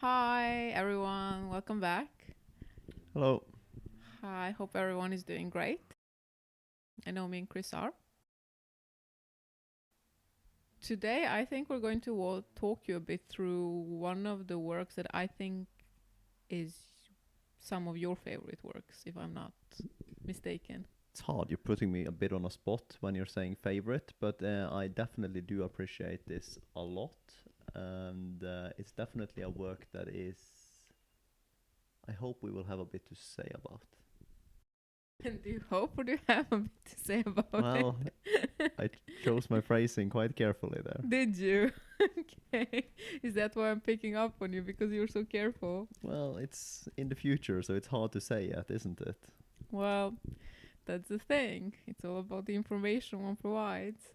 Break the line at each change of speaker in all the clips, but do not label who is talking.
Hi, everyone. Welcome back.
Hello.
I hope everyone is doing great. I know me and Chris are. Today, I think we're going to talk you a bit through one of the works that I think is some of your favorite works, if I'm not mistaken.
It's hard. You're putting me a bit on a spot when you're saying favorite, but I definitely do appreciate this a lot. And it's definitely a work that is, I hope we will have a bit to say about.
And do you hope or do you have a bit to say about it?
Well, I chose my phrasing quite carefully there.
Did you? Okay. Is that why I'm picking up on you? Because you're so careful?
Well, it's in the future, so it's hard to say yet, isn't it?
Well, that's the thing. It's all about the information one provides.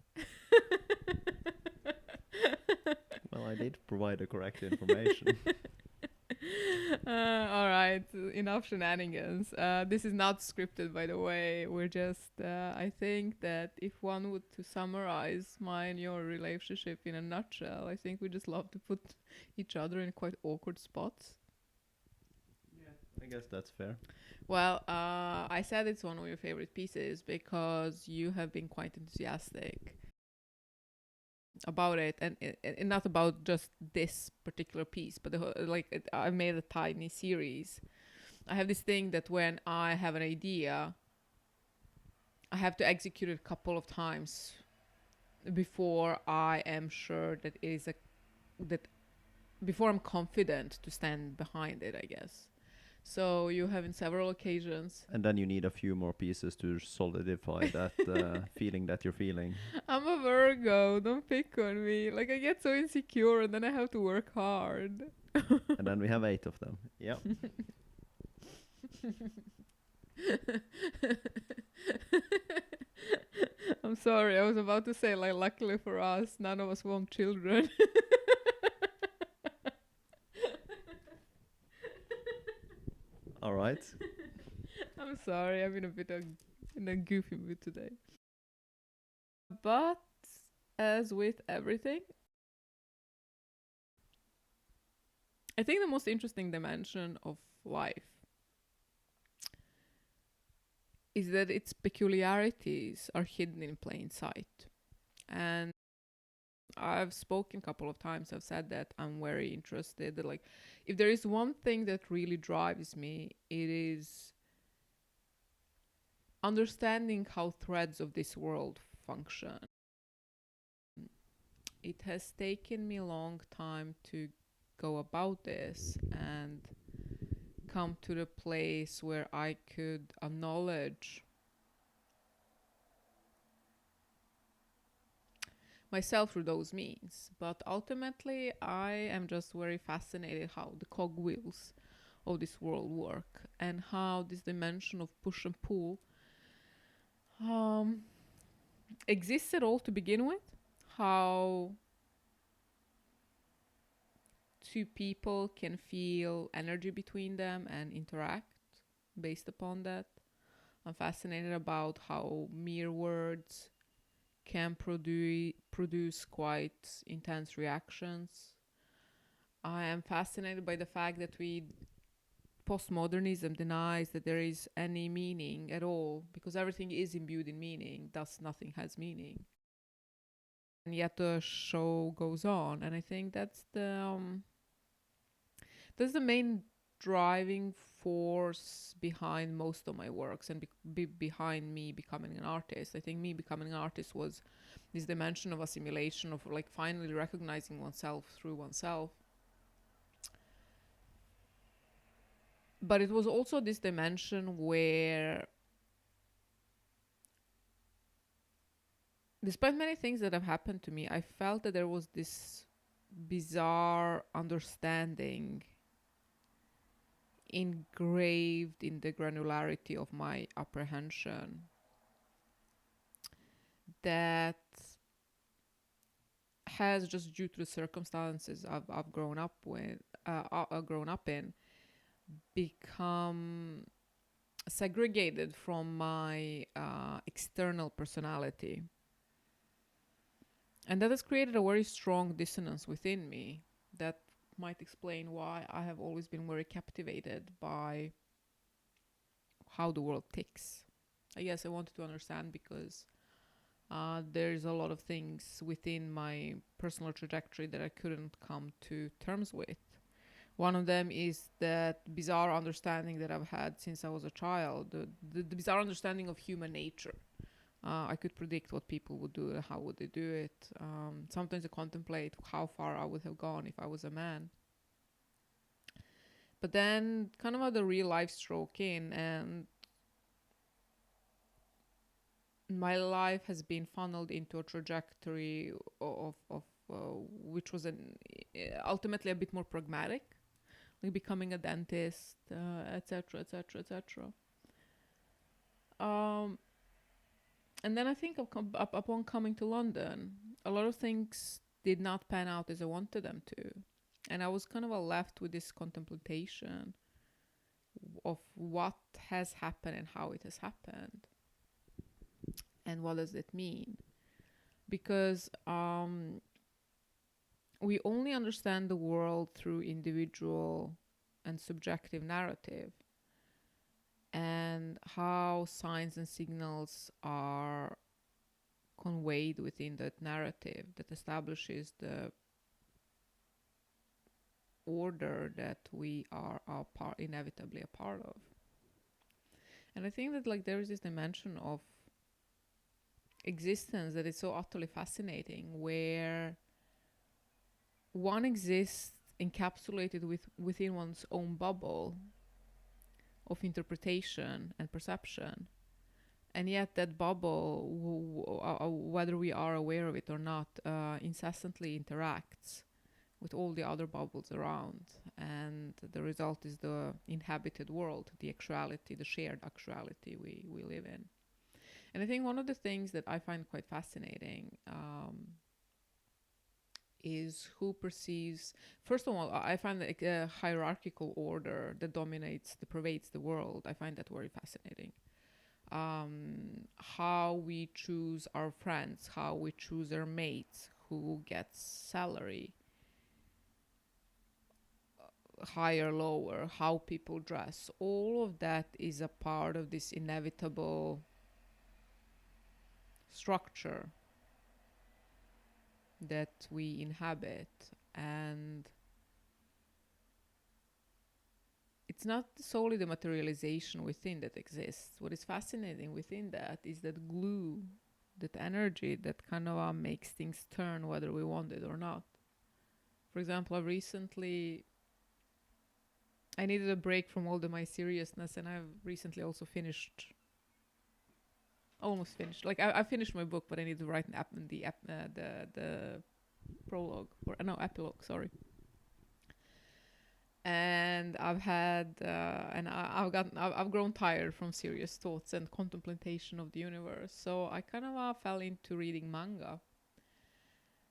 Well, I did provide the correct information.
All right, enough shenanigans. This is not scripted, by the way. We're just, I think that if one would to summarize my and your relationship in a nutshell, I think we just love to put each other in quite awkward spots.
I guess that's fair.
Well, I said it's one of your favorite pieces because you have been quite enthusiastic about it, and not about just this particular piece, but I made a tiny series. I have this thing that when I have an idea, I have to execute it a couple of times before I am sure that it is a that before I'm confident to stand behind it, I guess. So you have in several occasions.
And then you need a few more pieces to solidify that feeling that you're feeling.
I'm a Virgo, don't pick on me. Like I get so insecure and then I have to work hard.
And then we have 8 of them. Yeah.
I'm sorry, I was about to say, like, luckily for us, none of us want children.
All right.
I'm sorry, I'm in a bit of in a goofy mood today. But as with everything, I think the most interesting dimension of life is that its peculiarities are hidden in plain sight. And I've spoken a couple of times, I've said that I'm very interested. Like, if there is one thing that really drives me, it is understanding how threads of this world function. It has taken me a long time to go about this and come to the place where I could acknowledge myself through those means. But ultimately, I am just very fascinated how the cogwheels of this world work and how this dimension of push and pull exists at all to begin with. How two people can feel energy between them and interact based upon that. I'm fascinated about how mere words can produce quite intense reactions. I am fascinated by the fact that postmodernism denies that there is any meaning at all because everything is imbued in meaning, thus nothing has meaning. And yet the show goes on, and I think that's the main driving force behind most of my works and behind me becoming an artist. I think me becoming an artist was this dimension of assimilation, of like finally recognizing oneself through oneself. But it was also this dimension where, despite many things that have happened to me, I felt that there was this bizarre understanding engraved in the granularity of my apprehension that has, just due to the circumstances I've grown up in, become segregated from my external personality. And that has created a very strong dissonance within me that might explain why I have always been very captivated by how the world ticks. I guess I wanted to understand because there's a lot of things within my personal trajectory that I couldn't come to terms with. One of them is that bizarre understanding that I've had since I was a child, the bizarre understanding of human nature. I could predict what people would do and how would they do it. Sometimes I contemplate how far I would have gone if I was a man. But then kind of had the real life stroke in, and my life has been funneled into a trajectory of which was ultimately a bit more pragmatic, like becoming a dentist, etc., etc., etc. And then I think upon coming to London, a lot of things did not pan out as I wanted them to. And I was kind of left with this contemplation of what has happened and how it has happened. And what does it mean? Because we only understand the world through individual and subjective narrative, and how signs and signals are conveyed within that narrative that establishes the order that we are inevitably a part of. And I think that like there is this dimension of existence that is so utterly fascinating, where one exists encapsulated within one's own bubble of interpretation and perception, and yet that bubble, whether we are aware of it or not, incessantly interacts with all the other bubbles around, and the result is the inhabited world, the actuality, the shared actuality we live in. And I think one of the things that I find quite fascinating is who perceives, first of all, I find that a hierarchical order that pervades the world. I find that very fascinating. How we choose our friends, how we choose our mates, who gets salary, higher, lower, how people dress, all of that is a part of this inevitable structure that we inhabit. And it's not solely the materialization within that exists. What is fascinating within that is that glue, that energy that kind of makes things turn whether we want it or not. For example, I needed a break from all my seriousness, and I've recently also almost finished. Like I finished my book, but I need to write the prologue, or no, epilogue. Sorry. And I've grown tired from serious thoughts and contemplation of the universe. So I kind of fell into reading manga.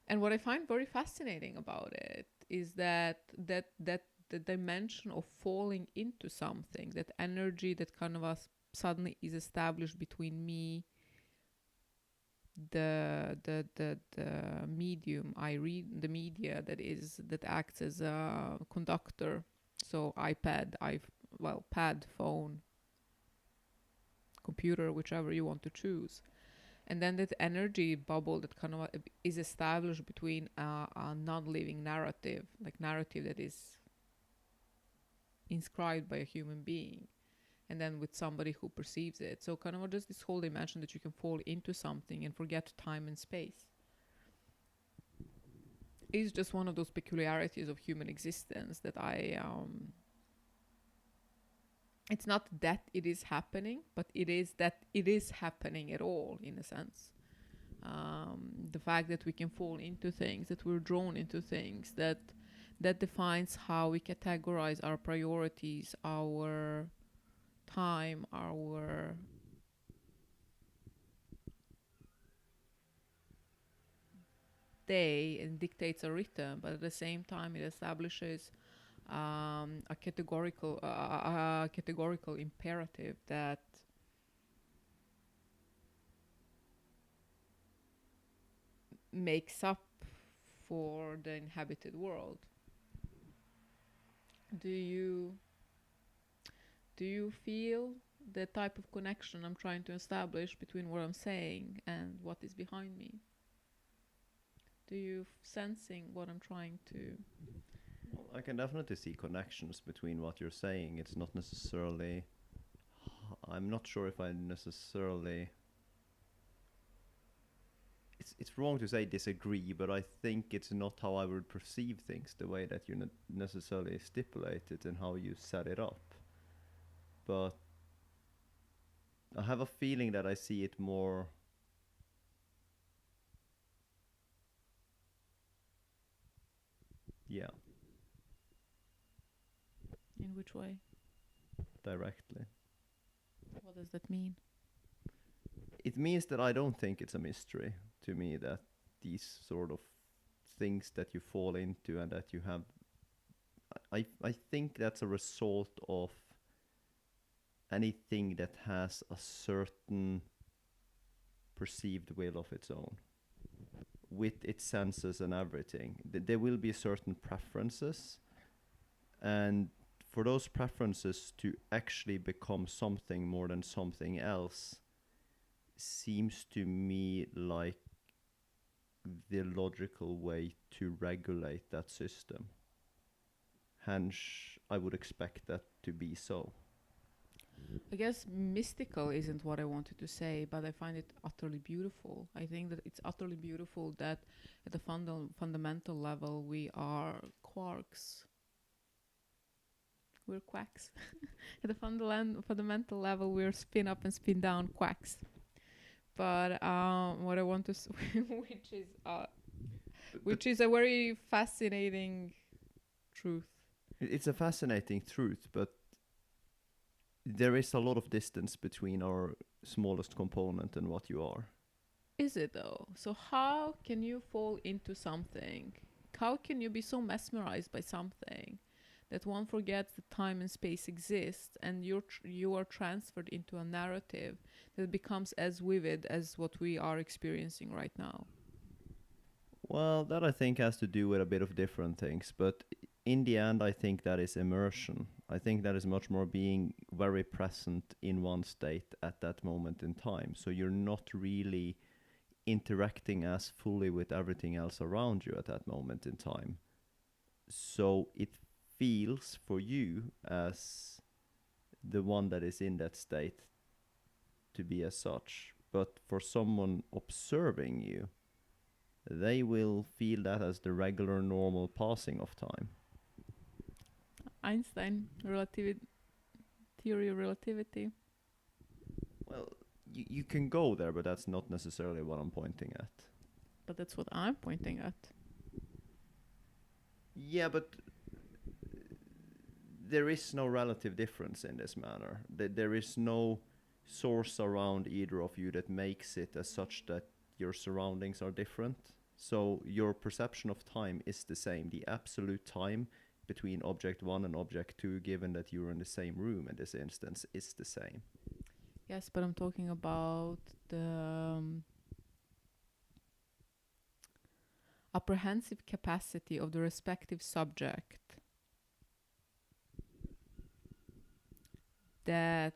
And what I find very fascinating about it is that the dimension of falling into something, that energy that kind of suddenly is established between me, the medium I read, the media that acts as a conductor, so pad, phone, computer, whichever you want to choose, and then that energy bubble that kind of is established between a non-living narrative, like narrative that is inscribed by a human being, and then with somebody who perceives it. So kind of just this whole dimension that you can fall into something and forget time and space is just one of those peculiarities of human existence that it's not that it is happening, but it is that it is happening at all, in a sense. The fact that we can fall into things, that we're drawn into things, that defines how we categorize our priorities, our time, our day, and dictates a rhythm, but at the same time it establishes a categorical imperative that makes up for the inhabited world. Do you do you feel the type of connection I'm trying to establish between what I'm saying and what is behind me? Do you sensing what I'm trying to?
Well, I can definitely see connections between what you're saying. It's not necessarily. I'm not sure if I necessarily. It's wrong to say disagree, but I think it's not how I would perceive things the way that you necessarily stipulate it and how you set it up. But I have a feeling that I see it more. Yeah,
In which way?
directly.
What does that mean?
It means that I don't think it's a mystery to me that these sort of things that you fall into and that you have. I think that's a result of anything that has a certain perceived will of its own, with its senses and everything. There will be certain preferences, and for those preferences to actually become something more than something else seems to me like the logical way to regulate that system. Hence, I would expect that to be so.
I guess mystical isn't what I wanted to say, but I find it utterly beautiful. I think that it's utterly beautiful that at the fundamental level we are quarks. We're quacks. At the fundamental level we're spin up and spin down quacks. But what I want to, which is a very fascinating truth.
It's a fascinating truth, but there is a lot of distance between our smallest component and what you are.
Is it though? So how can you fall into something? How can you be so mesmerized by something that one forgets that time and space exist, and you are transferred into a narrative that becomes as vivid as what we are experiencing right now?
Well, that I think has to do with a bit of different things, but in the end, I think that is immersion. I think that is much more being very present in one state at that moment in time. So you're not really interacting as fully with everything else around you at that moment in time. So it feels for you as the one that is in that state to be as such. But for someone observing you, they will feel that as the regular, normal passing of time.
Einstein, theory of relativity.
Well, you can go there, but that's not necessarily what I'm pointing at.
But that's what I'm pointing at.
Yeah, but there is no relative difference in this manner. There is no source around either of you that makes it as such that your surroundings are different. So your perception of time is the same. The absolute time between object 1 and object 2, given that you're in the same room in this instance, is the same.
Yes, but I'm talking about the apprehensive capacity of the respective subject that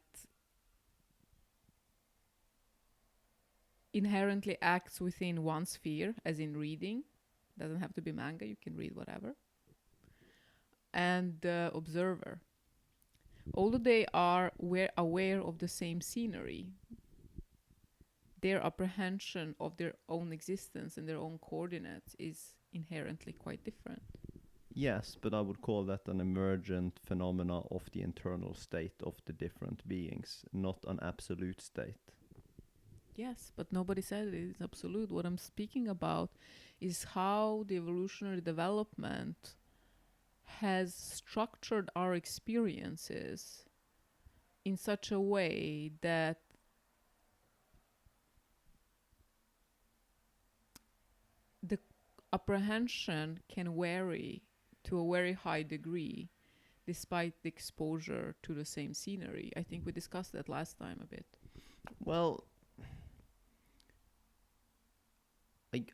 inherently acts within one sphere, as in reading. Doesn't have to be manga, you can read whatever. And the observer. Although they are aware of the same scenery, their apprehension of their own existence and their own coordinates is inherently quite different.
Yes, but I would call that an emergent phenomena of the internal state of the different beings, not an absolute state.
Yes, but nobody said it is absolute. What I'm speaking about is how the evolutionary development has structured our experiences in such a way that the apprehension can vary to a very high degree despite the exposure to the same scenery. I think we discussed that last time a bit.
Well,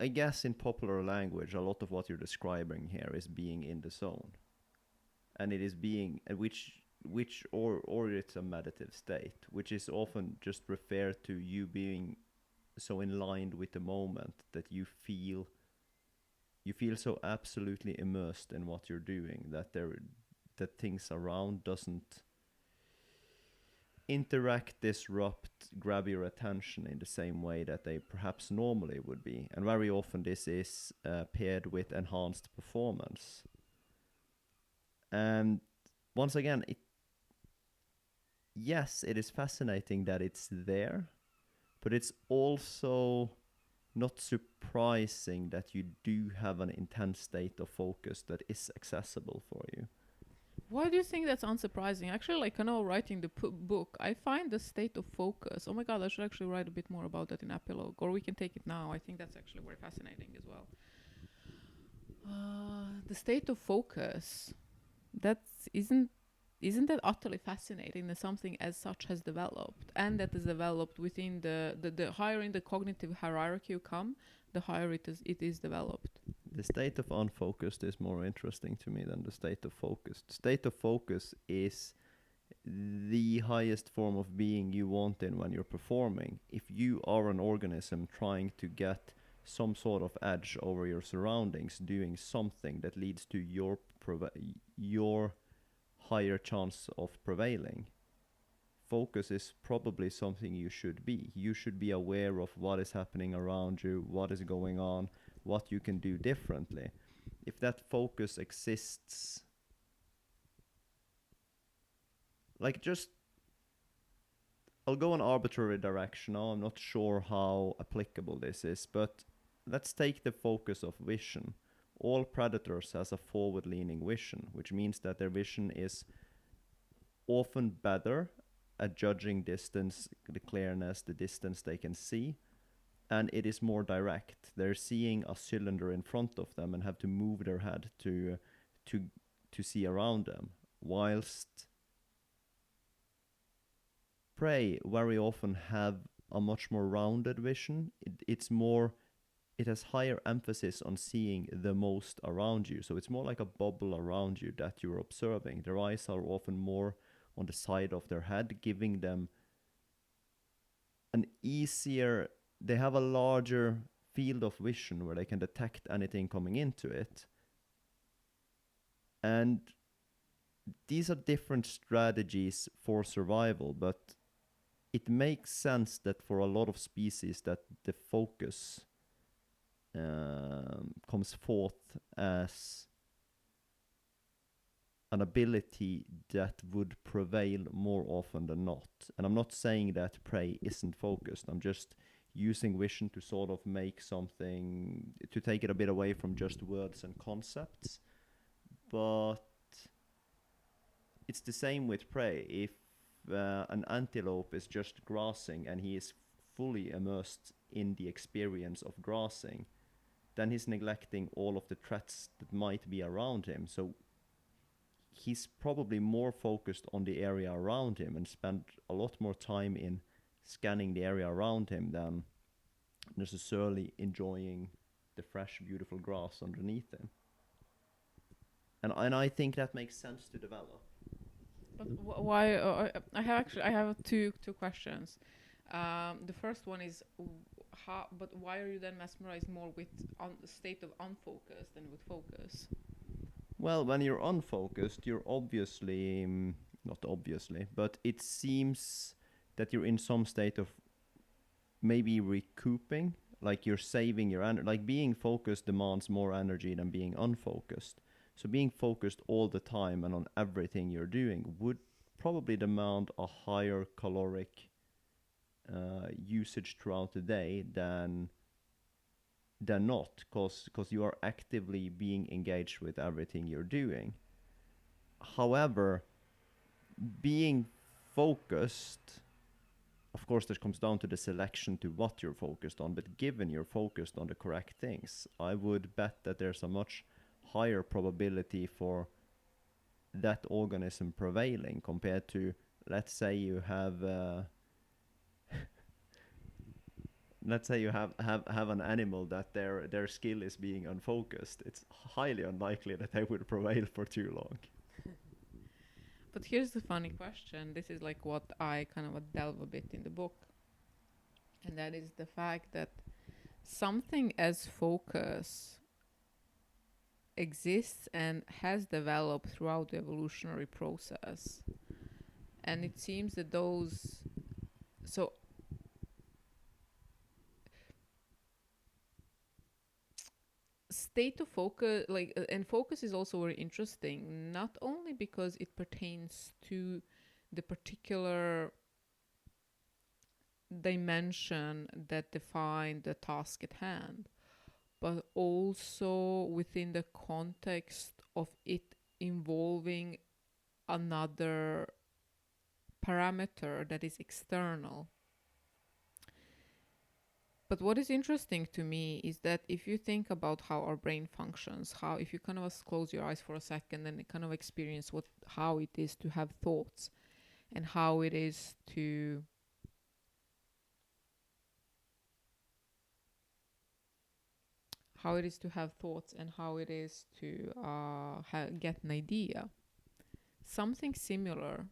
I guess in popular language, a lot of what you're describing here is being in the zone. and it is being or it's a meditative state, which is often just referred to you being so in line with the moment that you feel so absolutely immersed in what you're doing that things around doesn't interact, disrupt, grab your attention in the same way that they perhaps normally would be. And very often this is paired with enhanced performance. And once again, yes, it is fascinating that it's there, but it's also not surprising that you do have an intense state of focus that is accessible for you.
Why do you think that's unsurprising? Actually, like, writing the book, I find the state of focus. Oh my god, I should actually write a bit more about that in epilogue, or we can take it now. I think that's actually very fascinating as well. The state of focus, isn't that utterly fascinating that something as such has developed, and that is developed within the higher in the cognitive hierarchy you come, the higher it is developed.
The state of unfocused is more interesting to me than the state of focused. State of focus is the highest form of being you want in when you're performing. If you are an organism trying to get some sort of edge over your surroundings, doing something that leads to your higher chance of prevailing, focus is probably something you should be. You should be aware of what is happening around you, what is going on, what you can do differently. If that focus exists, like, just, I'll go an arbitrary direction now. I'm not sure how applicable this is, but let's take the focus of vision. All predators has a forward-leaning vision, which means that their vision is often better at judging distance, the clearness, the distance they can see, and it is more direct. They're seeing a cylinder in front of them and have to move their head to see around them, whilst prey very often have a much more rounded vision. It has higher emphasis on seeing the most around you. So it's more like a bubble around you that you're observing. Their eyes are often more on the side of their head, giving them they have a larger field of vision where they can detect anything coming into it. And these are different strategies for survival, but it makes sense that for a lot of species that the focus comes forth as an ability that would prevail more often than not. And I'm not saying that prey isn't focused. I'm just using vision to sort of make something, to take it a bit away from just words and concepts. But it's the same with prey. If an antelope is just grassing and he is fully immersed in the experience of grassing, then he's neglecting all of the threats that might be around him. So he's probably more focused on the area around him and spend a lot more time in scanning the area around him than necessarily enjoying the fresh, beautiful grass underneath him. And I think that makes sense to develop.
But why? I have two questions. The first one is how. But why are you then mesmerized more with the state of unfocused than with focus?
Well, when you're unfocused, you're obviously not obviously, but it seems that you're in some state of maybe recouping, like you're saving your energy. Like, being focused demands more energy than being unfocused. So being focused all the time and on everything you're doing would probably demand a higher caloric usage throughout the day than not, because you are actively being engaged with everything you're doing. However, being focused, of course, this comes down to the selection to what you're focused on, but given you're focused on the correct things, I would bet that there's a much higher probability for that organism prevailing compared to, let's say you have let's say you have an animal that their skill is being unfocused. It's highly unlikely that they would prevail for too long.
here's the funny question. This is like what I kind of delve a bit in the book. And that is the fact that something as focus exists and has developed throughout the evolutionary process. And it seems that those, so state of focus, like, and focus is also very interesting, not only because it pertains to the particular dimension that define the task at hand, but also within the context of it involving another parameter that is external. But what is interesting to me is that if you think about how our brain functions, how if you kind of close your eyes for a second and kind of experience how it is to have thoughts, and how it is to have thoughts, and how it is to get an idea. Something similar,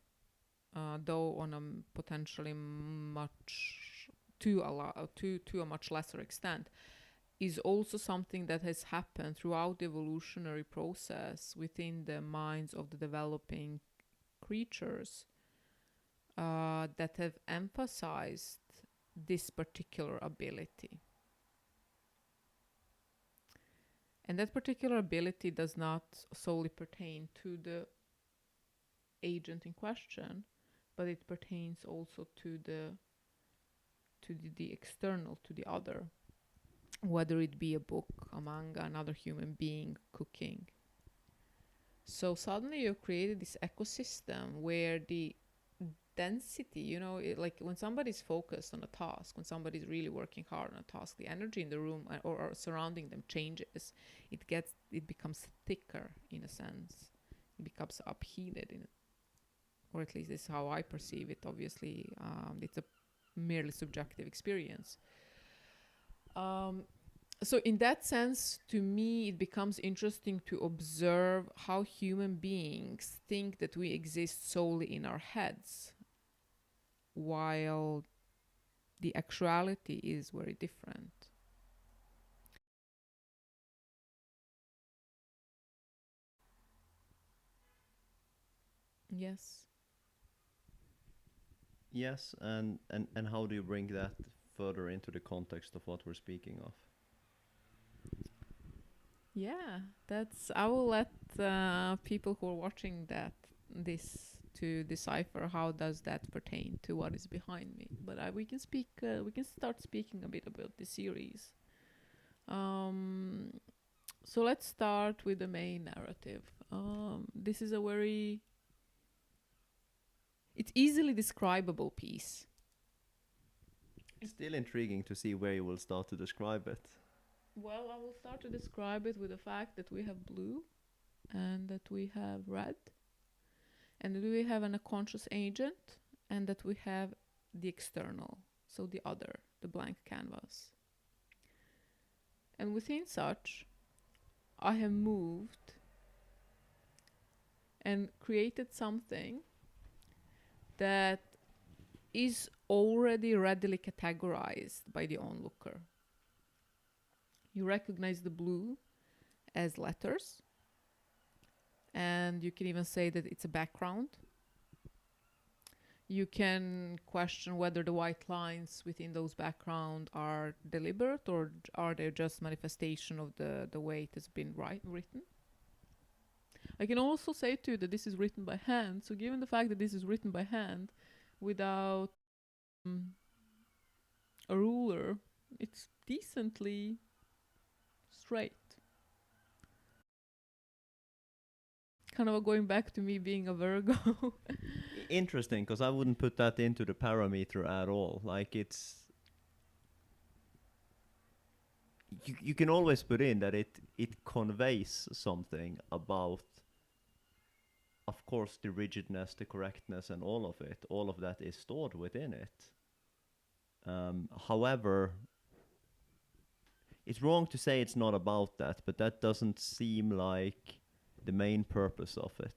though on a potentially to a much lesser extent, is also something that has happened throughout the evolutionary process within the minds of the developing creatures that have emphasized this particular ability. And that particular ability does not solely pertain to the agent in question, but it pertains also to the external, to the other, whether it be a book, a manga, another human being, cooking. So suddenly you've created this ecosystem where the density, like when somebody's focused on a task, when somebody's really working hard on a task, the energy in the room or surrounding them changes. It becomes thicker in a sense. It becomes upheated, or at least this is how I perceive it. Obviously, it's a merely subjective experience. So in that sense, to me, it becomes interesting to observe how human beings think that we exist solely in our heads, while the actuality is very different. Yes.
Yes, and how do you bring that further into the context of what we're speaking of?
Yeah, I will let people who are watching this to decipher how does that pertain to what is behind me. But we can start speaking a bit about the series. So let's start with the main narrative. This is it's easily describable piece.
It's still intriguing to see where you will start to describe it.
Well, I will start to describe it with the fact that we have blue and that we have red and that we have an unconscious agent and that we have the external, so the other, the blank canvas. And within such, I have moved and created something that is already readily categorized by the onlooker. You recognize the blue as letters, and you can even say that it's a background. You can question whether the white lines within those background are deliberate or are they just manifestation of the way it has been written. I can also say too that this is written by hand. So given the fact that this is written by hand without a ruler, it's decently straight. Kind of going back to me being a Virgo.
Interesting, because I wouldn't put that into the parameter at all. Like you can always put in that it conveys something about, of course, the rigidness, the correctness, and all of it. All of that is stored within it. However, it's wrong to say it's not about that, but that doesn't seem like the main purpose of it.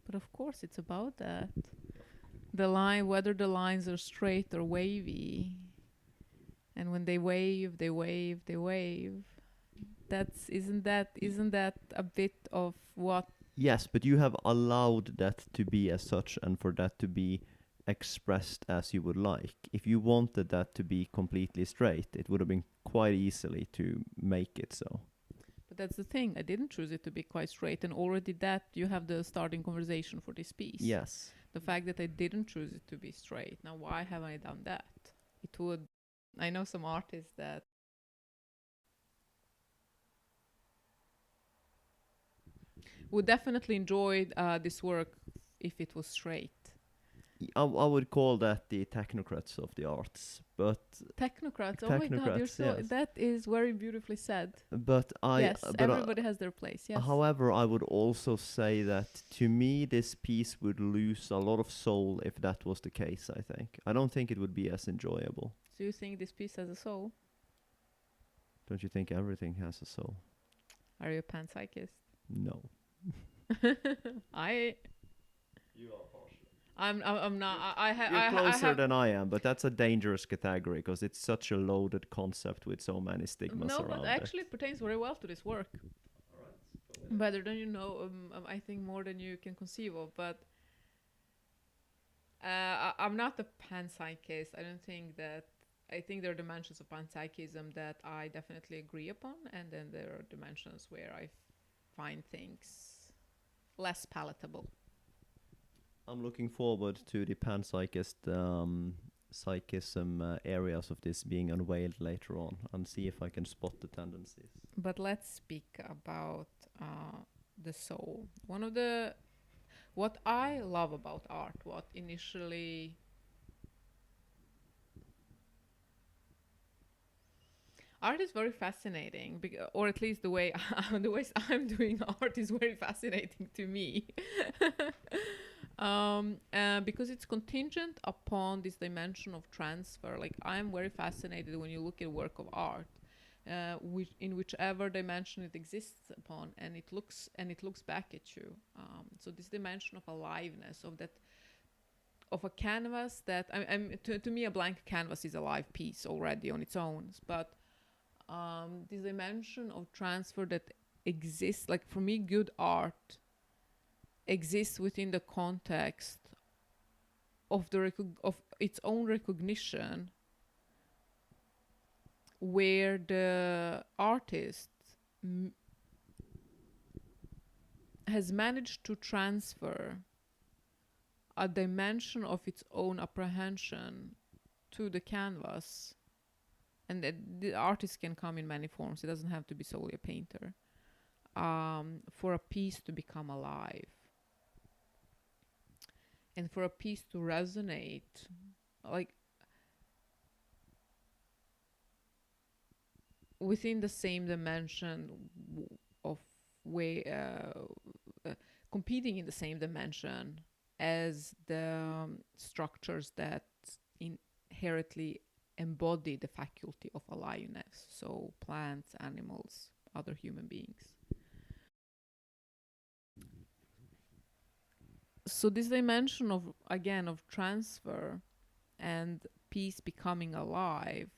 But of course, it's about that. The line, whether the lines are straight or wavy, and when they wave, they wave, they wave. That's isn't that a bit of what?
Yes, but you have allowed that to be as such and for that to be expressed as you would like. If you wanted that to be completely straight, it would have been quite easily to make it so.
But that's the thing. I didn't choose it to be quite straight, and already that you have the starting conversation for this piece.
Yes.
The fact that I didn't choose it to be straight. Now, why have I done that? It would. I know some artists that would definitely enjoy this work if it was straight.
I would call that the technocrats of the arts, but
Technocrats. Oh my God, you're
Technocrats,
so.
yes.
That is very beautifully said. Yes,
but
everybody has their place. Yes.
however, I would also say that to me, this piece would lose a lot of soul if that was the case. I don't think it would be as enjoyable.
So you think this piece has a soul?
Don't you think everything has a soul?
Are you a panpsychist?
No.
You are partial. I'm not.
You're closer than I am, but that's a dangerous category because it's such a loaded concept with so many stigmas around it.
No, but actually it pertains very well to this work. Better than you know, I think more than you can conceive of. But I'm not a panpsychist. I don't think that. I think there are dimensions of panpsychism that I definitely agree upon, and then there are dimensions where I find things less palatable.
I'm looking forward to the psychism areas of this being unveiled later on and see if I can spot the tendencies.
But let's speak about the soul. What I love about art, what initially art is very fascinating, or at least the way I'm doing art is very fascinating to me. Because it's contingent upon this dimension of transfer. Like, I'm very fascinated when you look at a work of art, in whichever dimension it exists upon, and it looks back at you. So this dimension of aliveness, of a canvas that to me a blank canvas is a live piece already on its own. But this dimension of transfer that exists, like for me, good art exists within the context of of its own recognition, where the artist has managed to transfer a dimension of its own apprehension to the canvas. And the artist can come in many forms. It doesn't have to be solely a painter. For a piece to become alive. And for a piece to resonate, like within the same dimension of way, competing in the same dimension as the structures that inherently embody the faculty of aliveness. So plants, animals, other human beings. So this dimension of transfer and peace becoming alive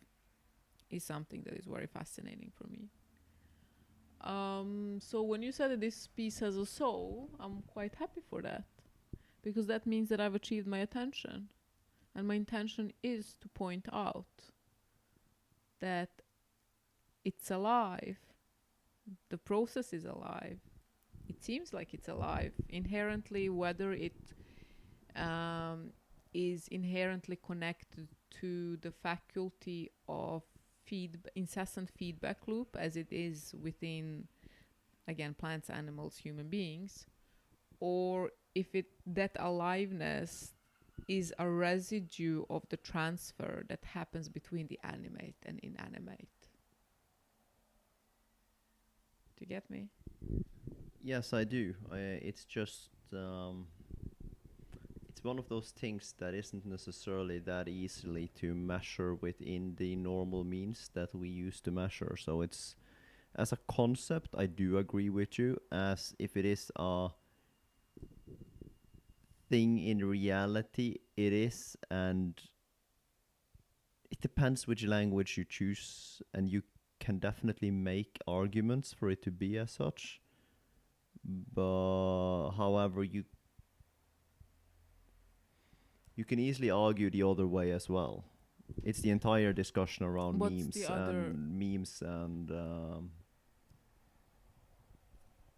is something that is very fascinating for me. So when you said that this piece has a soul, I'm quite happy for that, because that means that I've achieved my attention, and my intention is to point out that it's alive. The process is alive. It seems like it's alive inherently, whether it is inherently connected to the faculty of incessant feedback loop, as it is within, again, plants, animals, human beings, or if that aliveness is a residue of the transfer that happens between the animate and inanimate. Do you get me?
Yes, I do. It's just it's one of those things that isn't necessarily that easily to measure within the normal means that we use to measure. So it's, as a concept, I do agree with you. As if it is a thing in reality it is, and it depends which language you choose, and you can definitely make arguments for it to be as such. But however, you can easily argue the other way as well. It's the entire discussion around
What's
memes
the other?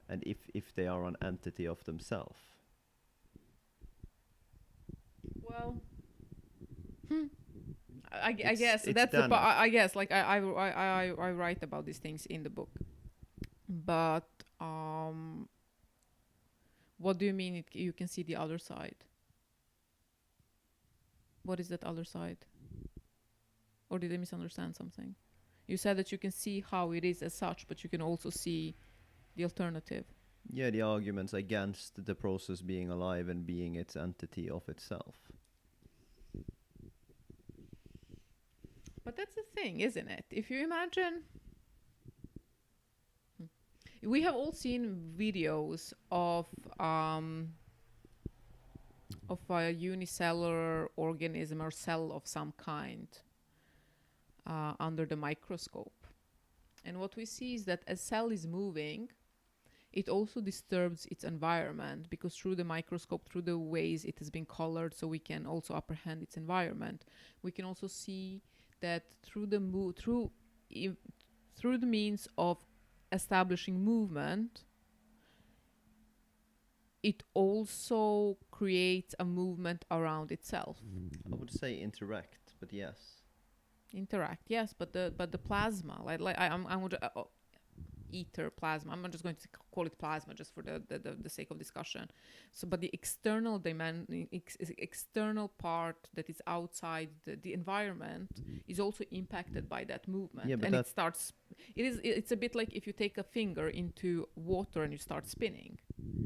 and if they are an entity of themselves.
Well, I
It's-
guess
it's
that's the
done.
part. I guess like I write about these things in the book, but what do you mean? You can see the other side. What is that other side? Or did I misunderstand something? You said that you can see how it is as such, but you can also see the alternative.
Yeah, the arguments against the process being alive and being its entity of itself.
But that's the thing, isn't it? If you imagine, we have all seen videos of a unicellular organism or cell of some kind under the microscope, and what we see is that a cell is moving. It also disturbs its environment because through the microscope, through the ways it has been colored, so we can also apprehend its environment. We can also see that through the through the means of establishing movement, it also creates a movement around itself.
I would say interact, but yes.
Interact, yes, but the plasma, I'm ether plasma. I'm just going to call it plasma just for the sake of discussion. So, but the external external part that is outside the environment is also impacted by that movement.
Yeah, but
and it's a bit like if you take a finger into water and you start spinning.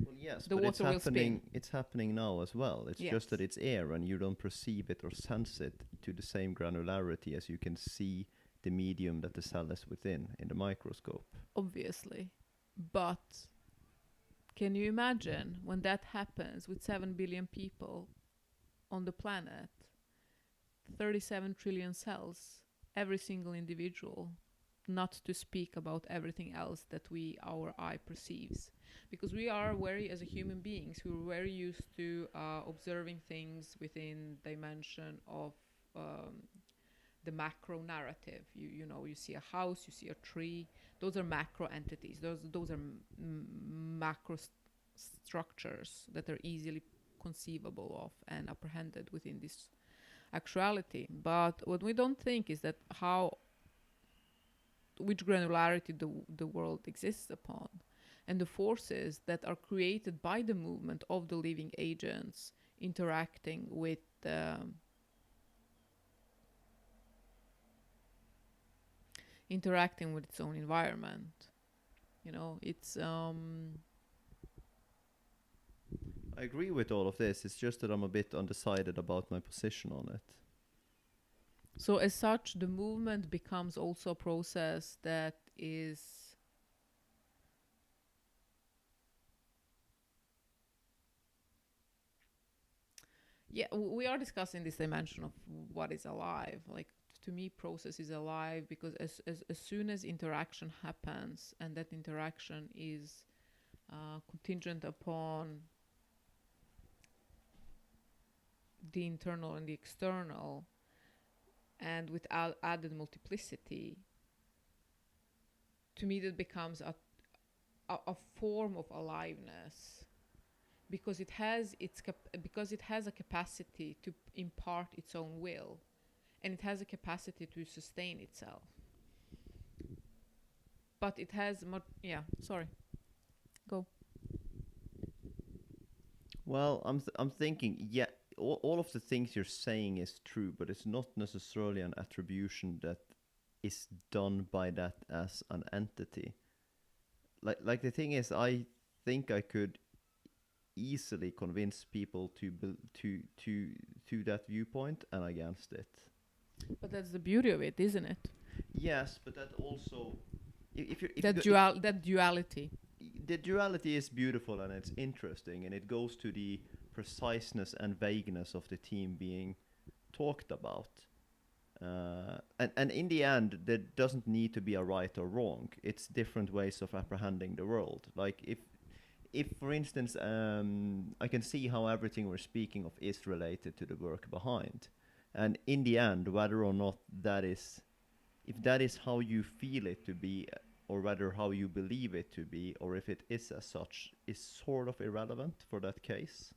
Well, yes,
The
but it's
water will spin.
happening. It's happening now as well. It's
Yes.
just that it's air, and you don't perceive it or sense it to the same granularity as you can see the medium that the cell is within in the microscope.
Obviously, but can you imagine when that happens with 7 billion people on the planet, 37 trillion cells, every single individual, not to speak about everything else that our eye perceives, because we are as a human beings, we're very used to observing things within dimension of the macro narrative. You see a house, you see a tree. Those are macro entities. Those are macro structures that are easily conceivable of and apprehended within this actuality. But what we don't think is that which granularity the world exists upon, and the forces that are created by the movement of the living agents interacting with its own environment. It's
I agree with all of this. It's just that I'm a bit undecided about my position on it.
so as such, the movement becomes also a process that is we are discussing this dimension of what is alive. Like, to me, process is alive because as soon as interaction happens, and that interaction is contingent upon the internal and the external, and with added multiplicity, to me that becomes a form of aliveness, because it has a capacity to impart its own will, and it has a capacity to sustain itself. But it has go.
Well, I'm thinking, yeah, all of the things you're saying is true, but it's not necessarily an attribution that is done by that as an entity. Like the thing is, I think I could easily convince people to that viewpoint and against it.
But that's the beauty of it, isn't it?
Yes, but that also,
That duality.
the duality is beautiful and it's interesting, and it goes to the preciseness and vagueness of the theme being talked about. And in the end, there doesn't need to be a right or wrong. It's different ways of apprehending the world. Like if for instance, I can see how everything we're speaking of is related to the work behind, and in the end, whether or not that is, if that is how you feel it to be, or whether how you believe it to be, or if it is as such, is sort of irrelevant for that case.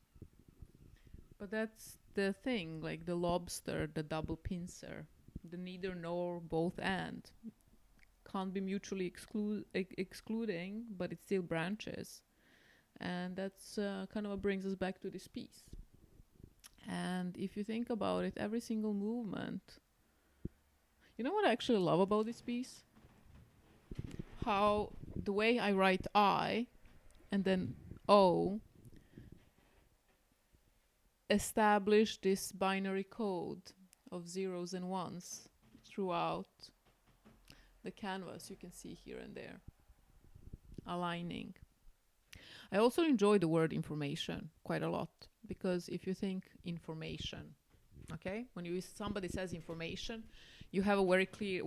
But that's the thing, like the lobster, the double pincer, the neither nor both and can't be mutually excluding, but it still branches. And that's kind of what brings us back to this piece. And if you think about it, every single movement, you know what I actually love about this piece? How the way I write I and then O establish this binary code of zeros and ones throughout the canvas. You can see here and there aligning. I also enjoy the word information quite a lot, because if you think information, okay, when somebody says information, you have a very clear,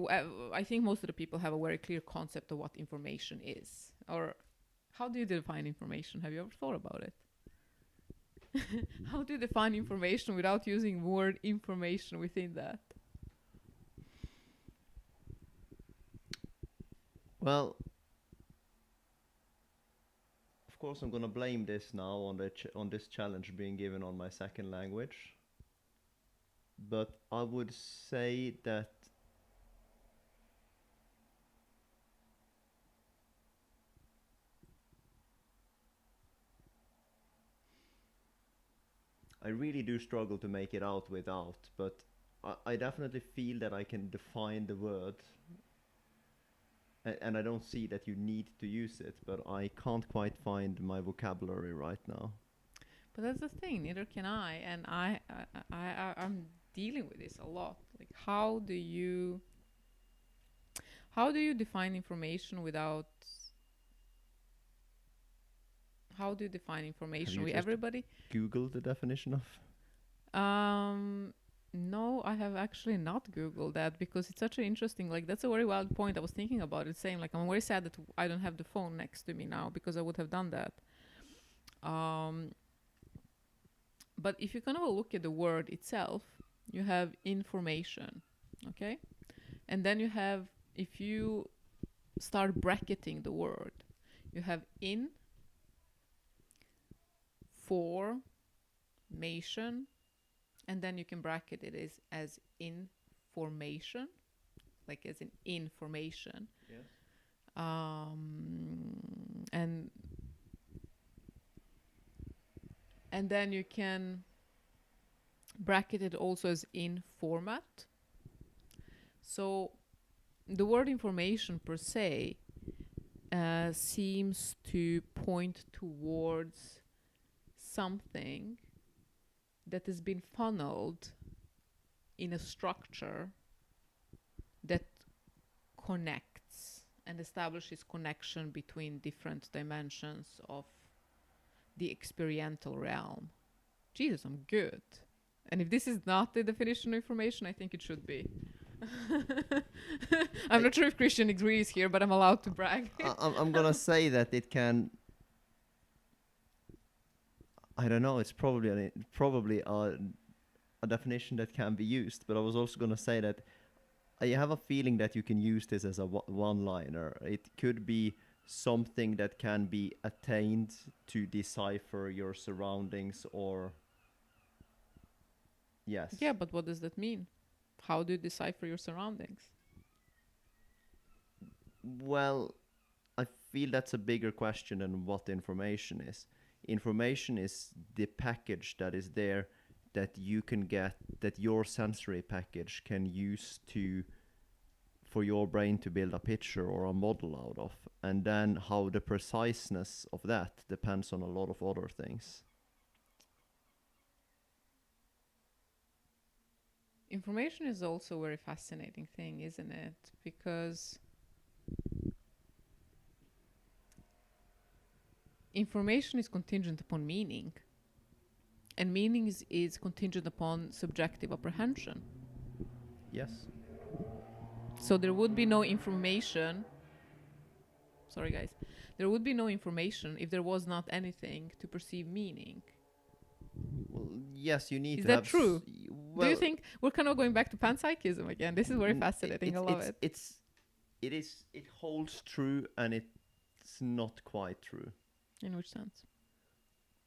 I think most of the people have a very clear concept of what information is. Or how do you define information? Have you ever thought about it? How do you define information without using word information within that?
Well, of course, I'm gonna blame this now on this challenge being given on my second language. But I would say that I really do struggle to make it out without, but I definitely feel that I can define the word, and I don't see that you need to use it, but I can't quite find my vocabulary right now.
But that's the thing, neither can I, and I'm dealing with this a lot. Like, how do you define information without? How do you define information with everybody?
Google the definition of.
No, I have actually not Googled that, because it's such an interesting, like, that's a very valid point. I was thinking about it, saying, like, I'm very sad that I don't have the phone next to me now, because I would have done that. But if you kind of look at the word itself, you have information, okay? And then you have, if you start bracketing the word, you have in, formation, and then you can bracket it as information, like as in information.
Yes.
And then you can bracket it also as in format. So the word information per se seems to point towards something that has been funneled in a structure that connects and establishes connection between different dimensions of the experiential realm. Jesus, I'm good. And if this is not the definition of information, I think it should be. I'm not sure if Christian agrees here, but I'm allowed to brag.
I'm gonna say that it can. I don't know. It's probably a definition that can be used. But I was also gonna say that I have a feeling that you can use this as a one-liner. It could be something that can be attained to decipher your surroundings, or yes.
Yeah, but what does that mean? How do you decipher your surroundings?
Well, I feel that's a bigger question than what information is. Information is the package that is there that you can get, that your sensory package can use to, for your brain to build a picture or a model out of. And then how the preciseness of that depends on a lot of other things.
Information is also a very fascinating thing, isn't it? Because information is contingent upon meaning. And meaning is contingent upon subjective apprehension.
Yes.
So there would be no information. Sorry, guys. There would be no information if there was not anything to perceive meaning.
Well, yes, you need
Is
to
that
have.
true?
Well,
Do you think we're kind of going back to panpsychism again? This is very fascinating. I love it.
It holds true, and it's not quite true.
In which sense?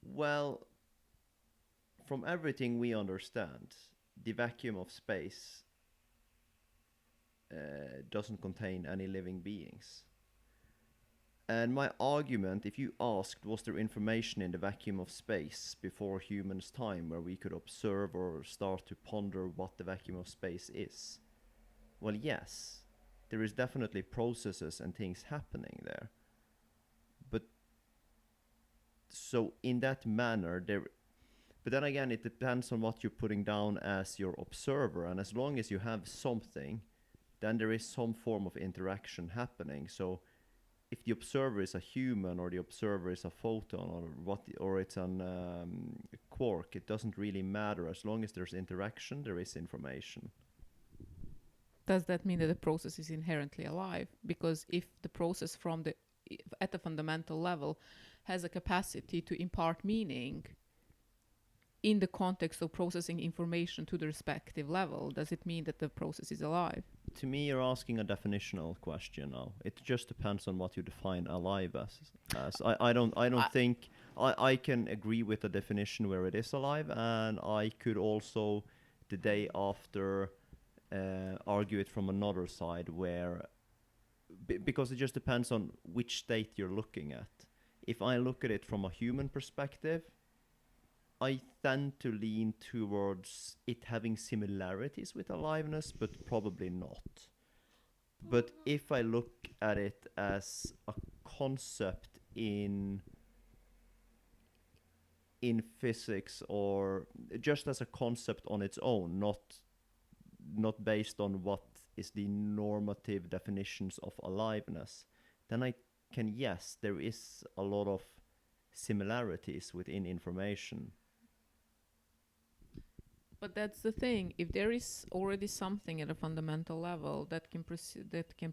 Well, from everything we understand, the vacuum of space doesn't contain any living beings. And my argument, if you asked, was there information in the vacuum of space before humans' time where we could observe or start to ponder what the vacuum of space is? Well, yes. There is definitely processes and things happening there. But so in that manner, but then again, it depends on what you're putting down as your observer. And as long as you have something, then there is some form of interaction happening. So if the observer is a human, or the observer is a photon, or it's an quark, it doesn't really matter. As long as there's interaction, there is information.
Does that mean that the process is inherently alive? Because if the process at the fundamental level has a capacity to impart meaning in the context of processing information to the respective level, does it mean that the process is alive?
To me, you're asking a definitional question now. It just depends on what you define alive as. I don't think I can agree with the definition where it is alive, and I could also, the day after, argue it from another side where, because it just depends on which state you're looking at. If I look at it from a human perspective, I tend to lean towards it having similarities with aliveness, but probably not. But if I look at it as a concept in physics, or just as a concept on its own, not based on what is the normative definitions of aliveness, then I can, yes, there is a lot of similarities within information.
But that's the thing. If there is already something at a fundamental level that can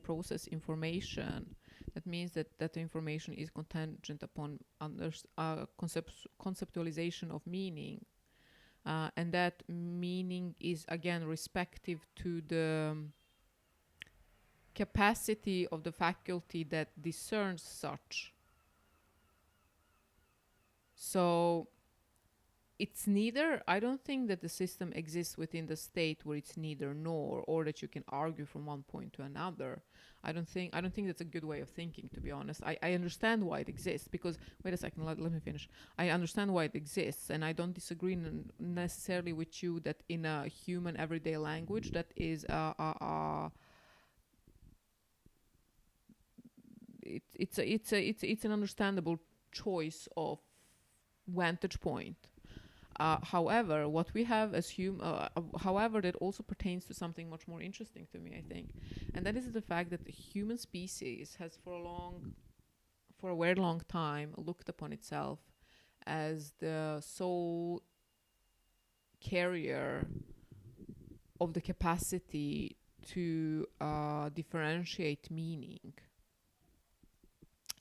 process information, that means that that information is contingent upon conceptualization of meaning, and that meaning is again respective to the capacity of the faculty that discerns such. So it's neither. I don't think that the system exists within the state where it's neither nor, or that you can argue from one point to another. I don't think that's a good way of thinking, to be honest. I understand why it exists, because wait a second, let me finish. I understand why it exists, and I don't disagree necessarily with you that in a human everyday language that is it's an understandable choice of vantage point. However, what we have as however, that also pertains to something much more interesting to me, I think, and that is the fact that the human species has for a very long time looked upon itself as the sole carrier of the capacity to differentiate meaning.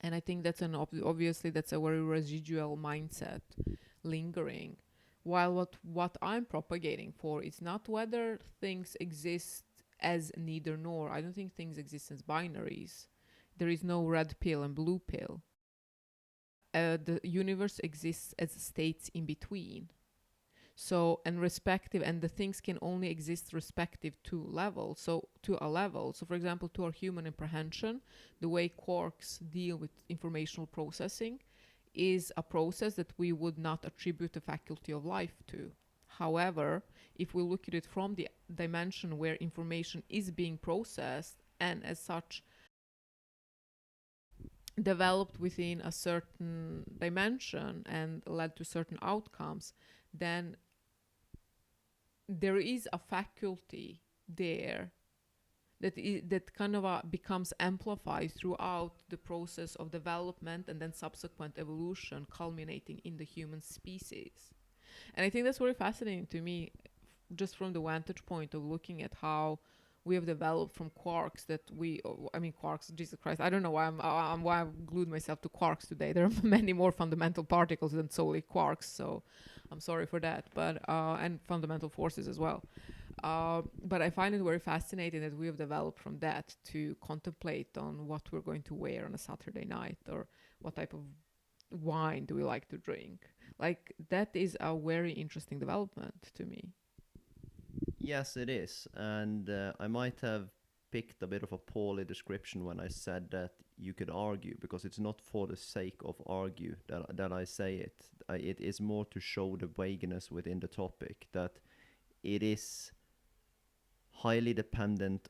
And I think that's obviously that's a very residual mindset lingering. While what I'm propagating for is not whether things exist as neither nor. I don't think things exist as binaries. There is no red pill and blue pill. The universe exists as states in between. So, and the things can only exist respective to level. So, to a level. So, for example, to our human apprehension, the way quarks deal with informational processing is a process that we would not attribute the faculty of life to. However, if we look at it from the dimension where information is being processed and as such developed within a certain dimension and led to certain outcomes, then there is a faculty there that kind of becomes amplified throughout the process of development and then subsequent evolution, culminating in the human species. And I think that's very fascinating to me, just from the vantage point of looking at how we have developed from quarks that I mean, quarks, Jesus Christ, I don't know why I've glued myself to quarks today. There are many more fundamental particles than solely quarks, so I'm sorry for that, but and fundamental forces as well. But I find it very fascinating that we have developed from that to contemplate on what we're going to wear on a Saturday night, or what type of wine do we like to drink. Like, that is a very interesting development to me.
Yes, it is. And I might have picked a bit of a poorly description when I said that you could argue, because it's not for the sake of argue that I say it. It is more to show the vagueness within the topic, that it is highly dependent